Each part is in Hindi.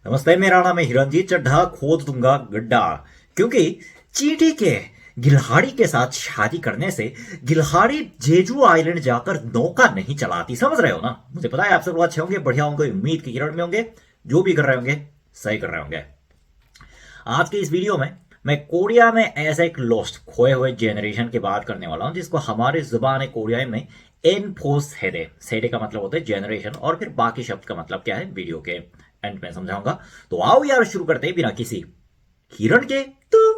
नमस्ते, मेरा नाम है हिरनजीत चड्ढा। खोद दूंगा गड्ढा। क्योंकि चींटी के गिल्हाड़ी के साथ शादी करने से गिल्हाड़ी जेजू आइलैंड जाकर नौका नहीं चलाती। समझ रहे हो ना? मुझे पता है आप सब लोग अच्छे होंगे, बढ़िया होंगे, उम्मीद की किरण में होंगे। जो भी कर रहे होंगे सही कर रहे होंगे। आज के इस वीडियो में मैं कोरिया में ऐसे एक लॉस्ट खोए हुए जनरेशन की बात करने वाला हूं जिसको हमारी जुबान कोरियाई में एनफोस हेदे सेडे का मतलब होता है जनरेशन, और फिर बाकी शब्द का मतलब क्या है वीडियो के एंड में समझाऊंगा। तो आओ यार शुरू करते हैं बिना किसी हिरण के। तो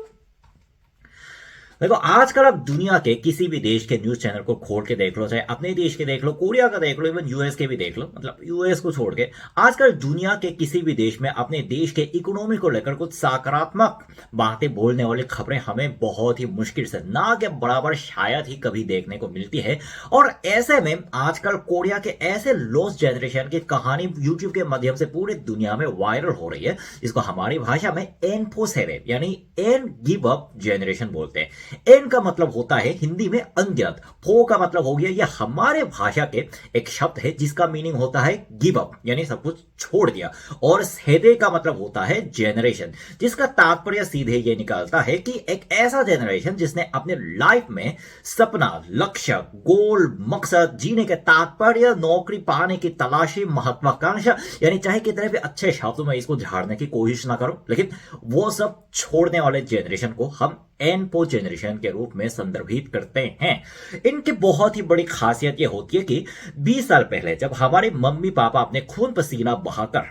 देखो, आजकल आप दुनिया के किसी भी देश के न्यूज चैनल को खोल के देख लो, चाहे अपने देश के देख लो, कोरिया का देख लो, इवन यूएस के भी देख लो, मतलब यूएस को छोड़ के आजकल दुनिया के किसी भी देश में अपने देश के इकोनॉमी को लेकर कुछ सकारात्मक बातें बोलने वाली खबरें हमें बहुत ही मुश्किल से, ना के बराबर, शायद ही कभी देखने को मिलती है। और ऐसे में आजकल कोरिया के ऐसे लॉस्ट जनरेशन की कहानी यूट्यूब के माध्यम से पूरी दुनिया में वायरल हो रही है। इसको हमारी भाषा में एनफोसेरे यानी एन गिव अप जनरेशन बोलते हैं। एन का मतलब होता है हिंदी में अनगिनत, फो का मतलब हो गया, यह हमारे भाषा के एक शब्द है जिसका मीनिंग होता है गिव अप यानी सब कुछ छोड़ दिया, और सेदे का मतलब होता है जनरेशन, जिसका तात्पर्य सीधे ये निकलता है कि एक ऐसा जनरेशन जिसने अपने लाइफ में सपना, लक्ष्य, गोल, मकसद, जीने के तात्पर्य, नौकरी पाने की तलाशी, महत्वाकांक्षा, यानी चाहे कितने भी अच्छे शब्दों में इसको झाड़ने की कोशिश ना करो, लेकिन वो सब छोड़ने वाले जनरेशन को हम एनपो जनरेशन के रूप में संदर्भित करते हैं। इनकी बहुत ही बड़ी खासियत यह होती है कि 20 साल पहले जब हमारे मम्मी पापा अपने खून पसीना बहाकर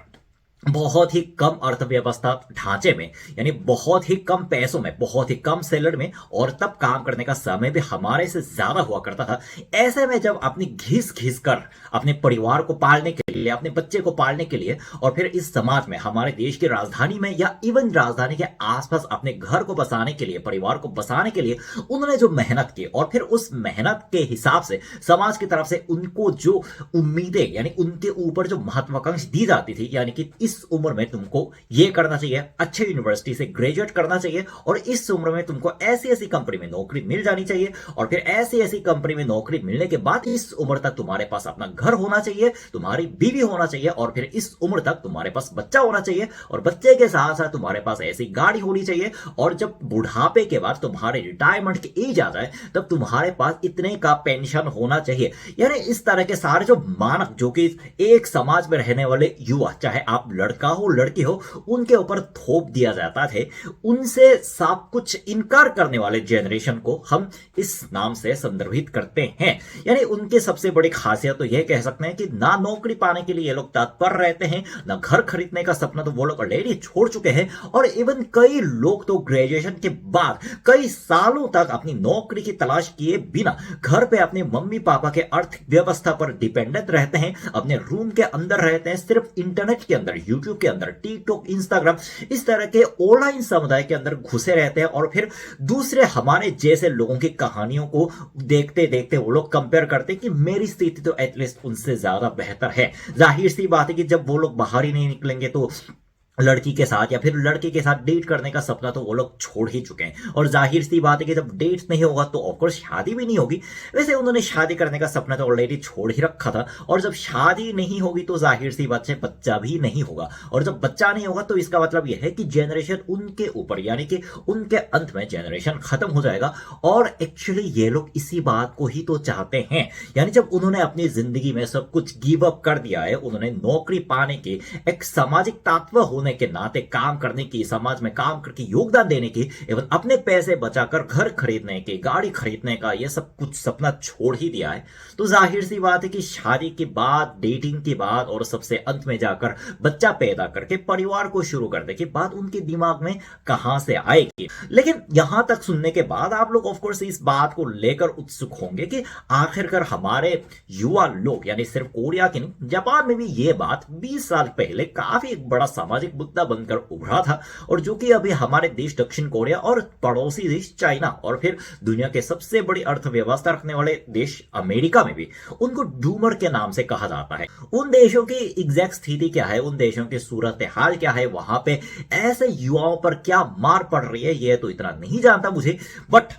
बहुत ही कम अर्थव्यवस्था ढांचे में, यानी बहुत ही कम पैसों में, बहुत ही कम सैलरी में, और तब काम करने का समय भी हमारे से ज्यादा हुआ करता था, ऐसे में जब अपनी घिस घिस कर अपने परिवार को पालने के लिए, अपने बच्चे को पालने के लिए, और फिर इस समाज में, हमारे देश की राजधानी में या इवन राजधानी के आसपास अपने घर को बसाने के लिए, परिवार को बसाने के लिए उन्होंने जो मेहनत की, और फिर उस मेहनत के हिसाब से समाज की तरफ से उनको जो उम्मीदें, यानी उनके ऊपर जो महत्वाकांक्षा दी जाती थी, यानी कि इस उम्र में तुमको ये करना चाहिए, अच्छे यूनिवर्सिटी से ग्रेजुएट करना चाहिए, और इस उम्र में तुमको ऐसी ऐसी कंपनी में नौकरी मिल जानी चाहिए, और फिर ऐसी ऐसी कंपनी में नौकरी मिलने के बाद इस उम्र तक तुम्हारे पास अपना घर होना चाहिए, तुम्हारी बीवी होना चाहिए, और फिर इस उम्र तक तुम्हारे पास बच्चा होना चाहिए, और बच्चे के साथ साथ तुम्हारे पास ऐसी गाड़ी होनी चाहिए, और जब बुढ़ापे के बाद तुम्हारे रिटायरमेंट की एज आ जाए तब तुम्हारे पास इतने का पेंशन होना चाहिए। यानी इस तरह के सारे जो मानक, जो कि एक समाज में रहने वाले युवा, चाहे आप लड़का हो लड़की हो, उनके ऊपर थोप दिया जाता है, उनसे सब कुछ इनकार करने वाले जनरेशन को हम इस नाम से संदर्भित करते हैं। यानी उनकी सबसे बड़ी खासियत तो यह कह सकते हैं कि ना नौकरी पाने के लिए ये लोग तत्पर रहते हैं, ना घर खरीदने का सपना तो वो लोग ऑलरेडी छोड़ चुके हैं, और इवन कई लोग तो ग्रेजुएशन के बाद कई सालों तक अपनी नौकरी की तलाश किए बिना घर पे अपने मम्मी पापा के अर्थव्यवस्था पर डिपेंडेंट रहते हैं, अपने रूम के अंदर रहते हैं, सिर्फ इंटरनेट के अंदर, यूट्यूब के अंदर, टिकटॉक, इंस्टाग्राम, इस तरह के ऑनलाइन समुदाय के अंदर घुसे रहते हैं, और फिर दूसरे हमारे जैसे लोगों की कहानियों को देखते देखते वो लोग कंपेयर करते हैं कि मेरी स्थिति तो एटलीस्ट उनसे ज्यादा बेहतर है। जाहिर सी बात है कि जब वो लोग बाहर ही नहीं निकलेंगे तो लड़की के साथ या फिर लड़के के साथ डेट करने का सपना तो वो लोग छोड़ ही चुके हैं, और जाहिर सी बात है कि जब डेट नहीं होगा तो ऑफकोर्स शादी भी नहीं होगी। वैसे उन्होंने शादी करने का सपना तो ऑलरेडी छोड़ ही रखा था, और जब शादी नहीं होगी तो जाहिर सी बात से बच्चा भी नहीं होगा, और जब बच्चा नहीं होगा तो इसका मतलब यह है कि जनरेशन उनके ऊपर, यानी कि उनके अंत में जनरेशन खत्म हो जाएगा। और एक्चुअली ये लोग इसी बात को ही तो चाहते हैं। यानी जब उन्होंने अपनी जिंदगी में सब कुछ गिव अप कर दिया है, उन्होंने नौकरी पाने की, एक सामाजिक तत्व होने के नाते काम करने की, समाज में काम करके योगदान देने की, एवं अपने पैसे बचाकर घर खरीदने की, गाड़ी खरीदने का, ये सब कुछ सपना छोड़ ही दिया है, तो जाहिर सी बात है कि शादी के बाद, डेटिंग के बाद, और सबसे अंत में जाकर बच्चा पैदा करके परिवार को शुरू करने के बाद उनके दिमाग में कहां से आएगी। लेकिन यहां तक सुनने के बाद आप लोग ऑफकोर्स इस बात को लेकर उत्सुक होंगे कि आखिरकार हमारे युवा लोग, यानी सिर्फ कोरिया के नहीं, जापान में भी ये बात 20 साल पहले काफी एक बड़ा सामाजिक मुद्दा बनकर उभरा था, और जो कि अभी हमारे देश दक्षिण कोरिया और पड़ोसी देश चाइना, और फिर दुनिया के सबसे बड़ी अर्थव्यवस्था रखने वाले देश अमेरिका में भी उनको डूमर के नाम से कहा जाता है। उन देशों की एग्जैक्ट स्थिति क्या है, उन देशों की सूरत हाल क्या है, वहां पे ऐसे युवाओं पर क्या मार पड़ रही है, यह तो इतना नहीं जानता मुझे, बट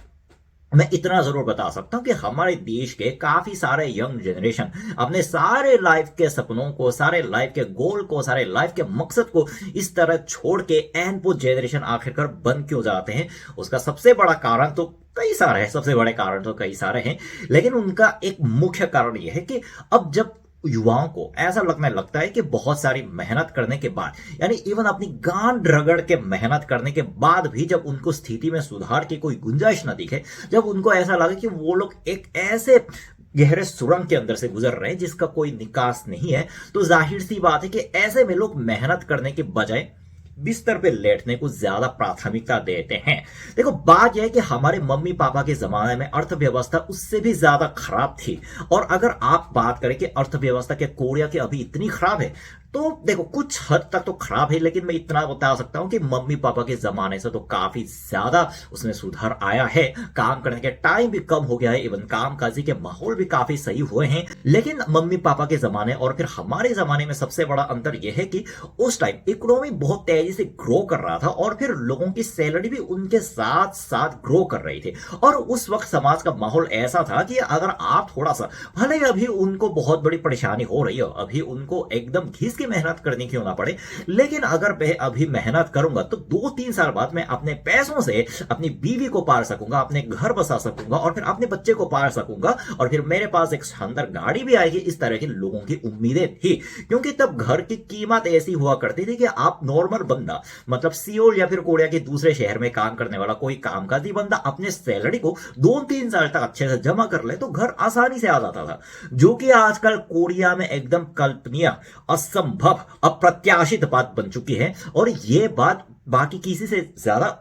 मैं इतना जरूर बता सकता हूं कि हमारे देश के काफी सारे यंग जनरेशन अपने सारे लाइफ के सपनों को, सारे लाइफ के गोल को, सारे लाइफ के मकसद को इस तरह छोड़ के एनपो जनरेशन आखिरकार बन क्यों जाते हैं। उसका सबसे बड़ा कारण तो कई सारे हैं, सबसे बड़े कारण तो कई सारे हैं, लेकिन उनका एक मुख्य कारण यह है कि अब जब युवाओं को ऐसा लगने लगता है कि बहुत सारी मेहनत करने के बाद, यानी इवन अपनी गांड रगड़ के मेहनत करने के बाद भी जब उनको स्थिति में सुधार की कोई गुंजाइश न दिखे, जब उनको ऐसा लगे कि वो लोग एक ऐसे गहरे सुरंग के अंदर से गुजर रहे हैं जिसका कोई निकास नहीं है, तो जाहिर सी बात है कि ऐसे में लोग मेहनत करने के बजाय बिस्तर पे लेटने को ज्यादा प्राथमिकता देते हैं। देखो, बात यह है कि हमारे मम्मी पापा के जमाने में अर्थव्यवस्था उससे भी ज्यादा खराब थी, और अगर आप बात करें कि अर्थव्यवस्था के कोरिया की अभी इतनी खराब है, तो देखो कुछ हद तक तो खराब है, लेकिन मैं इतना बता सकता हूं कि मम्मी पापा के जमाने से तो काफी ज्यादा उसमें सुधार आया है। काम करने के टाइम भी कम हो गया है, इवन कामकाजी के माहौल भी काफी सही हुए हैं। लेकिन मम्मी पापा के जमाने और फिर हमारे जमाने में सबसे बड़ा अंतर यह है कि उस टाइम इकोनॉमी बहुत तेजी से ग्रो कर रहा था, और फिर लोगों की सैलरी भी उनके साथ साथ ग्रो कर रही थी। और उस वक्त समाज का माहौल ऐसा था कि अगर आप थोड़ा सा, भले अभी उनको बहुत बड़ी परेशानी हो रही हो, अभी उनको एकदम घिस मेहनत करनी क्यों ना पड़े, लेकिन अगर मैं अभी मेहनत करूंगा तो 2-3 साल बाद मैं अपने पैसों से अपनी बीवी को पाल सकूंगा, अपने घर बसा सकूंगा, और फिर अपने बच्चे को पाल सकूंगा, और फिर मेरे पास एक शानदार गाड़ी भी आएगी। इस तरह के लोगों की उम्मीदें थी, क्योंकि तब घर की कीमत ऐसी हुआ करती थी कि आप नॉर्मल बंदा, मतलब सियोल या फिर कोरिया के दूसरे शहर में काम करने वाला कोई कामकाजी बंदा अपने सैलरी को 2-3 साल तक अच्छे से जमा कर ले तो घर आसानी से आ जाता था, जो कि आजकल कोरिया में एकदम कल्पनीय, असंभव, अप्रत्याशित बात बन चुकी है। और यह बात बाकी किसी से ज्यादा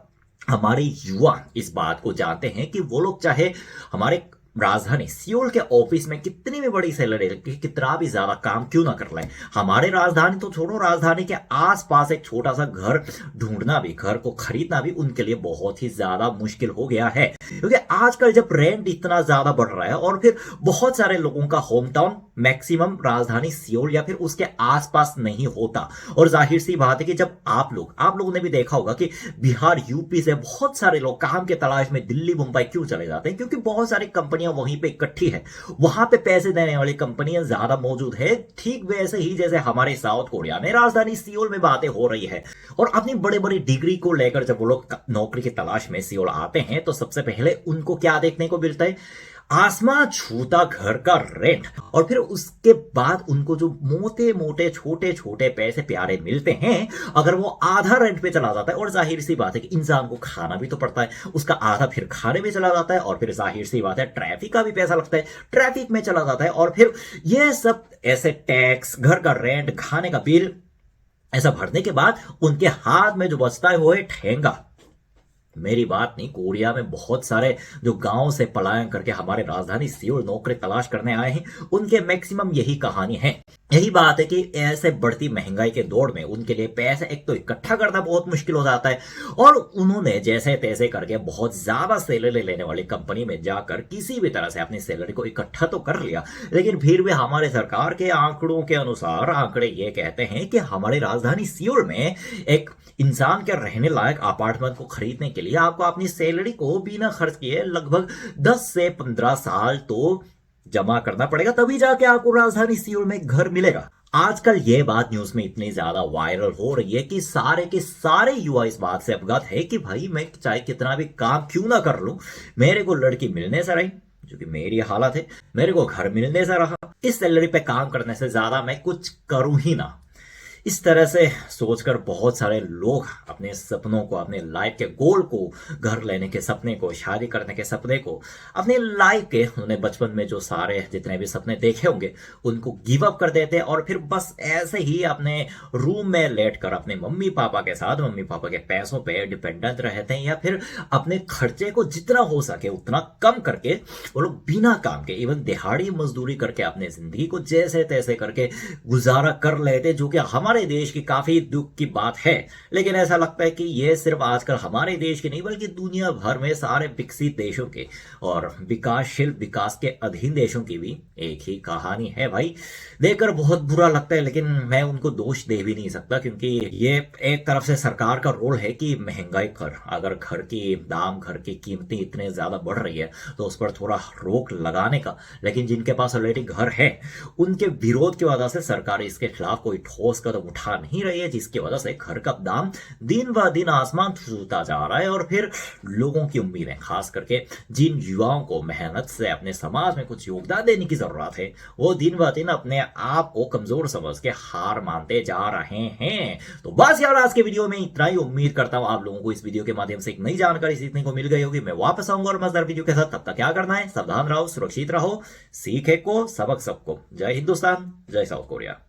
हमारे युवा इस बात को जानते हैं कि वो लोग चाहे हमारे राजधानी सियोल के ऑफिस में कितनी भी बड़ी सैलरी, कितना भी ज्यादा काम क्यों ना कर लें, हमारे राजधानी तो छोड़ो, राजधानी के आसपास एक छोटा सा घर ढूंढना भी, घर को खरीदना भी उनके लिए बहुत ही ज्यादा मुश्किल हो गया है। क्योंकि आजकल जब रेंट इतना ज्यादा बढ़ रहा है, और फिर बहुत सारे लोगों का होम टाउन मैक्सिमम राजधानी सियोल या फिर उसके आसपास नहीं होता, और जाहिर सी बात है कि जब आप लोगों ने भी देखा होगा कि बिहार यूपी से बहुत सारे लोग काम के तलाश में दिल्ली मुंबई क्यों चले जाते हैं, क्योंकि बहुत सारी कंपनियां वहीं पे इकट्ठी है, वहां पे पैसे देने वाली कंपनियां ज्यादा मौजूद है। ठीक वैसे ही जैसे हमारे साउथ कोरिया में राजधानी सियोल में बातें हो रही है, और अपनी बड़े बड़ी डिग्री को लेकर जब वो लोग नौकरी की तलाश में सियोल आते हैं तो सबसे पहले उनको क्या देखने को मिलता है, आसमां छूता घर का रेंट, और फिर उसके बाद उनको जो मोटे मोटे छोटे छोटे पैसे प्यारे मिलते हैं, अगर वो आधा रेंट पे चला जाता है, और जाहिर सी बात है कि इंसान को खाना भी तो पड़ता है, उसका आधा फिर खाने में चला जाता है, और फिर जाहिर सी बात है ट्रैफिक का भी पैसा लगता है, ट्रैफिक में चला जाता है, और फिर ये सब ऐसे टैक्स, घर का रेंट, खाने का बिल, ऐसा भरने के बाद उनके हाथ में जो बचता है वो है ठेंगा। मेरी बात नहीं, कोरिया में बहुत सारे जो गांव से पलायन करके हमारे राजधानी सियोल नौकरी तलाश करने आए हैं, उनके मैक्सिमम यही कहानी है। यही बात है कि ऐसे बढ़ती महंगाई के दौर में उनके लिए पैसे एक तो इकट्ठा करना बहुत मुश्किल हो जाता है, और उन्होंने जैसे तैसे करके बहुत ज्यादा सैलरी लेने वाली कंपनी में जाकर किसी भी तरह से अपनी सैलरी को इकट्ठा तो कर लिया, लेकिन फिर भी हमारे सरकार के आंकड़ों के अनुसार आंकड़े ये कहते हैं कि हमारी राजधानी सियोल में एक इंसान के रहने लायक अपार्टमेंट को खरीदने के लिए आपको अपनी सैलरी को बिना खर्च किए लगभग 10 से 15 साल तो जमा करना पड़ेगा, तभी जाके आपको राजधानी सियोल में घर मिलेगा। आजकल ये बात न्यूज में इतनी ज्यादा वायरल हो रही है कि सारे के सारे युवा इस बात से अवगत है कि भाई मैं चाहे कितना भी काम क्यों ना कर लूं, मेरे को लड़की मिलने से रही, जो कि मेरी हालत है, मेरे को घर मिलने से रहा, इस सैलरी पे काम करने से ज्यादा मैं कुछ करूं ही ना। इस तरह से सोचकर बहुत सारे लोग अपने सपनों को, अपने लाइफ के गोल को, घर लेने के सपने को, शादी करने के सपने को, अपने लाइफ के उन्हें बचपन में जो सारे जितने भी सपने देखे होंगे उनको गिव अप कर देते हैं, और फिर बस ऐसे ही अपने रूम में लेटकर अपने मम्मी पापा के साथ, मम्मी पापा के पैसों पे डिपेंडेंट रहते हैं, या फिर अपने खर्चे को जितना हो सके उतना कम करके वो लोग बिना काम के, इवन दिहाड़ी मजदूरी करके अपने जिंदगी को जैसे तैसे करके गुजारा कर लेते, जो कि हमारे हमारे देश की काफी दुख की बात है। लेकिन ऐसा लगता है कि यह सिर्फ आजकल हमारे देश की नहीं बल्कि दुनिया भर में सारे विकसित देशों के और विकासशील विकास के अधीन देशों की भी एक ही कहानी है भाई। देखकर बहुत बुरा लगता है, लेकिन मैं उनको दोष दे भी नहीं सकता क्योंकि ये एक तरफ से सरकार का रोल है कि महंगाई कर, अगर घर की दाम, घर की कीमतें इतने ज्यादा बढ़ रही है तो उस पर थोड़ा रोक लगाने का। लेकिन जिनके पास ऑलरेडी घर है उनके विरोध की वजह से सरकार इसके खिलाफ कोई ठोस कदम उठा नहीं रही है, जिसकी वजह से घर का दाम दिन ब दिन आसमान छूता जा रहा है। और फिर लोगों की उम्मीदें, खास करके जिन युवाओं को मेहनत से अपने समाज में कुछ योगदान देने की जरूरत है, वो दिन ब दिन अपने आप को कमजोर समझ के हार मानते जा रहे हैं। तो बस यार, आज के वीडियो में इतना ही। उम्मीद करता हूं आप लोगों को इस वीडियो के माध्यम से एक नई जानकारी सीखने को मिल गई होगी। मैं वापस आऊंगा और मजेदार वीडियो के साथ। तब तक क्या करना है, सावधान रहो, सुरक्षित रहो, सीखे को सबक सबको। जय हिंदुस्तान, जय साउथ कोरिया।